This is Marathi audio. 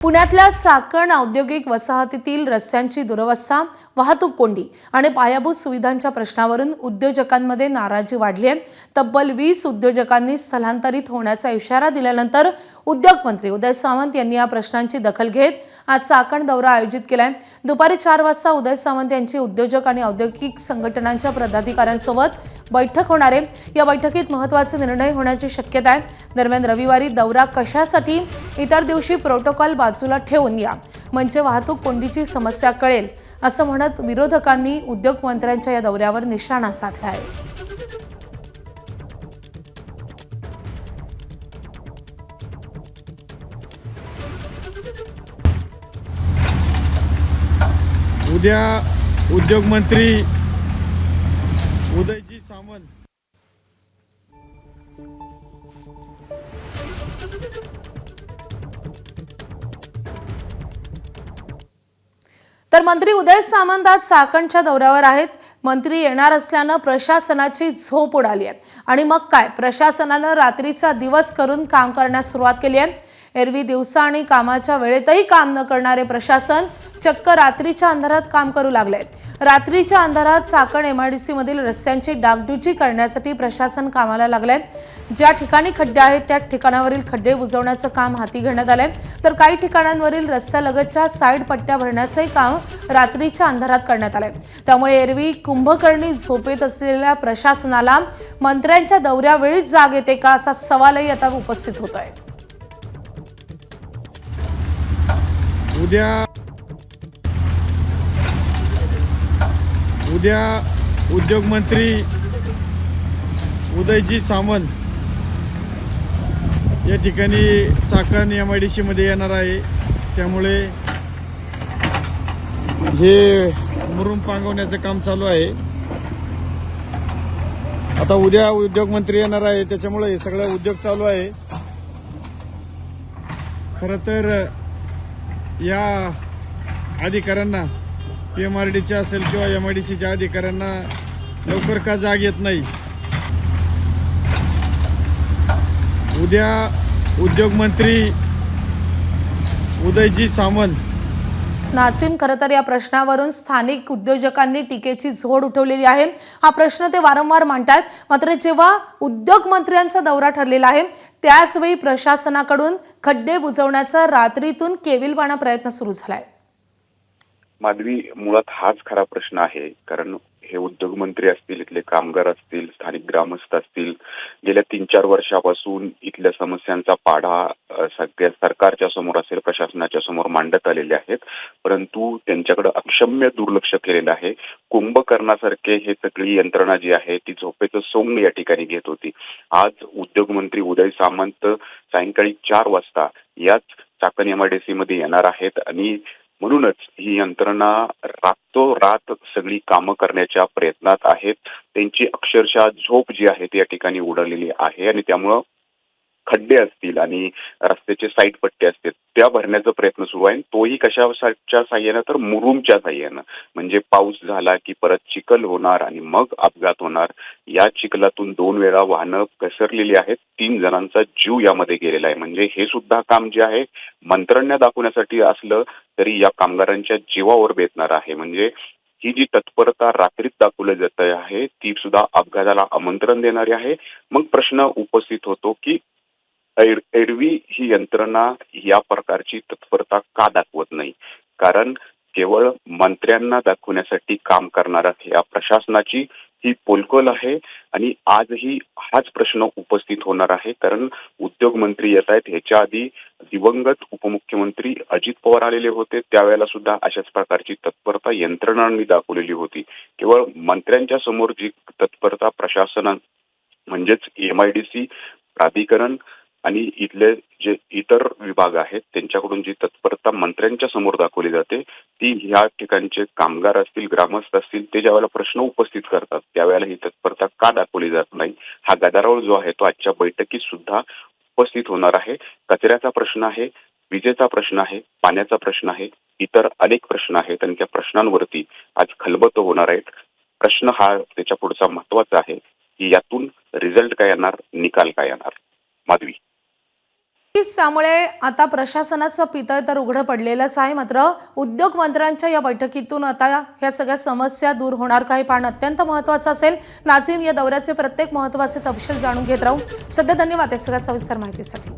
पुण्यातल्या चाकण औद्योगिक वसाहतीतील रस्त्यांची दुरवस्था, वाहतूक कोंडी आणि पायाभूत सुविधांच्या प्रश्नावरून उद्योजकांमध्ये नाराजी वाढली आहे। तब्बल 20 उद्योजकांनी स्थलांतरित होण्याचा इशारा दिल्यानंतर उद्योग मंत्री उदय सामंत यांनी या प्रश्नांची दखल घेत आज चाकण दौरा आयोजित केलाय। दुपारी 4 वाजता उदय सामंत यांची उद्योजक आणि औद्योगिक संघटनांच्या पदाधिकाऱ्यांसोबत बैठक होणार आहे। या बैठकीत महत्त्वाचे निर्णय होण्याची शक्यता आहे। दरम्यान रविवारी दौरा कशासाठी, इतर दिवशी प्रोटोकॉल बाजूला ठेवून या म्हणजे वाहतूक कोंडीची समस्या कळेल असं म्हणत विरोधकांनी उद्योग मंत्र्यांच्या या दौऱ्यावर निशाणा साधला आहे। उद्या उद्योग मंत्री उदयजी सामंत तर मंत्री उदय सामंत आज चाकणच्या दौऱ्यावर आहेत। मंत्री येणार असल्याने प्रशासनाची झोप उडाली आहे आणि मग काय, प्रशासनाने रात्रीचा दिवस करून काम करण्यास सुरुवात केली आहे। एरवी दिवसा आणि कामाच्या वेळेतही काम न करणारे प्रशासन चक्क रात्रीच्या अंधारात काम करू लागले। रात्रीच्या अंधारात चाकण एमआयडीसी मधील रस्त्यांची डागडुजी करण्यासाठी प्रशासन कामाला लागले। ज्या ठिकाणी खड्डे आहेत त्या ठिकाणावरील खड्डे बुजवण्याचं काम हाती घेण्यात आले, तर काही ठिकाणांवरील रस्त्यालगतच्या साइड पट्ट्या भरण्याचे काम रात्रीच्या अंधारात करण्यात आले। त्यामुळे एरवी कुंभकर्णी झोपेत असलेल्या प्रशासनाला मंत्र्यांच्या दौऱ्यावेळीच जाग येते का असा सवालही आता उपस्थित होतोय। उद्या उद्योग मंत्री उदयजी सामंत या ठिकाणी चाकण एमआयडीसी मध्ये येणार आहे। त्यामुळे हे मुरुम पांगवण्याचं काम चालू आहे। आता उद्या उद्योग मंत्री येणार आहे, त्याच्यामुळे हे सगळं उद्योग चालू आहे। खरं तर या अधिकाऱ्यांना, पीएमआरडीच्या असेल किंवा एमआयडीसीच्या अधिकाऱ्यांना लवकर का जाग येत नाही। उद्या उद्योग मंत्री उदयजी सामंत नासिम, खरं तर या प्रश्नावरून स्थानिक उद्योजकांनी टीकेची झोड उठवलेली आहे। हा प्रश्न ते वारंवार मांडतात, मात्र जेव्हा उद्योग मंत्र्यांचा दौरा ठरलेला आहे त्याच वेळी प्रशासनाकडून खड्डे बुजवण्याचा रात्रीतून केविलवाणा प्रयत्न सुरू झालाय। माधवी, मुळात हाच खरा प्रश्न आहे, कारण हे उद्योग मंत्री असतील, इथले कामगार असतील, स्थानिक ग्रामस्थ असतील, गेल्या 3-4 वर्षापासून इथल्या समस्यांचा पाढा सगळ्या सरकारच्या समोर असेल, प्रशासनाच्या समोर मांडत आलेले आहेत, परंतु त्यांच्याकडे अक्षम्य दुर्लक्ष केलेलं आहे। कुंभकर्णासारखे हे सगळी यंत्रणा जी आहे ती झोपेचं सोंग या ठिकाणी घेत होती। आज उद्योग मंत्री उदय सामंत सायंकाळी 4 वाजता याच चाकण एमआयडीसी मध्ये येणार आहेत आणि म्हणूनच ही यंत्रणा रातोरात सगळी कामं करण्याच्या प्रयत्नात आहेत। त्यांची अक्षरशः झोप जी आहे ती या ठिकाणी उडालेली आहे आणि त्यामुळं खड्डे असतील आणि रस्त्याचे साईड पट्टे असतील त्या भरण्याचा प्रयत्न सुरू आहे। तोही कशाच्या साह्यानं, तर मुरुमच्या साह्यानं। म्हणजे पाऊस झाला की परत चिखल होणार आणि मग अपघात होणार। या चिखलातून 2 वेळा वाहनं घसरलेली आहेत, 3 जणांचा जीव यामध्ये गेलेला आहे। म्हणजे हे सुद्धा काम जे आहे मंत्र्यांना दाखवण्यासाठी असलं तरी या कामगारांच्या जीवावर बेतणार आहे। म्हणजे ही जी तत्परता रात्रीत दाखवली जात आहे ती सुद्धा अपघाताला आमंत्रण देणारी आहे। मग प्रश्न उपस्थित होतो की एरवी ही यंत्रणा या प्रकारची तत्परता का दाखवत नाही, कारण केवळ मंत्र्यांना दाखवण्यासाठी काम करणाऱ्या या प्रशासनाची ही पोलकोल आहे आणि आजही हाच प्रश्न उपस्थित होणार आहे। कारण उद्योग मंत्री येत आहेत, ह्याच्या आधी दिवंगत उपमुख्यमंत्री अजित पवार आलेले होते, त्यावेळेला सुद्धा अशाच प्रकारची तत्परता यंत्रणांनी दाखवलेली होती। केवळ मंत्र्यांच्या समोर जी तत्परता प्रशासना म्हणजेच एमआयडीसी प्राधिकरण आणि इथले जे इतर विभाग आहेत त्यांच्याकडून जी तत्परता मंत्र्यांच्या समोर दाखवली जाते ती ह्या ठिकाणचे कामगार असतील, ग्रामस्थ असतील, ते ज्यावेळेला प्रश्न उपस्थित करतात त्यावेळेला ही तत्परता का दाखवली जात नाही, हा गदारोळ जो आहे तो आजच्या बैठकीत सुद्धा उपस्थित होणार आहे। कचऱ्याचा प्रश्न आहे, विजेचा प्रश्न आहे, पाण्याचा प्रश्न आहे, इतर अनेक प्रश्न आहेत आणि त्या प्रश्नांवरती आज खलबतं होणार आहेत। प्रश्न हा त्याच्या पुढचा महत्वाचा आहे की यातून रिझल्ट काय येणार, निकाल काय येणार। माधवी। त्यामुळे आता प्रशासनाचं पितळ तर उघडं पडलेलंच आहे. मात्र उद्योग मंत्र्यांच्या या बैठकीतून आता ह्या सगळ्या समस्या दूर होणार का हे पाहणं अत्यंत महत्त्वाचं असेल. नाझीम, या दौऱ्याचे प्रत्येक महत्त्वाचे तपशील जाणून घेत राहू. सध्या धन्यवाद या सगळ्या सविस्तर माहितीसाठी.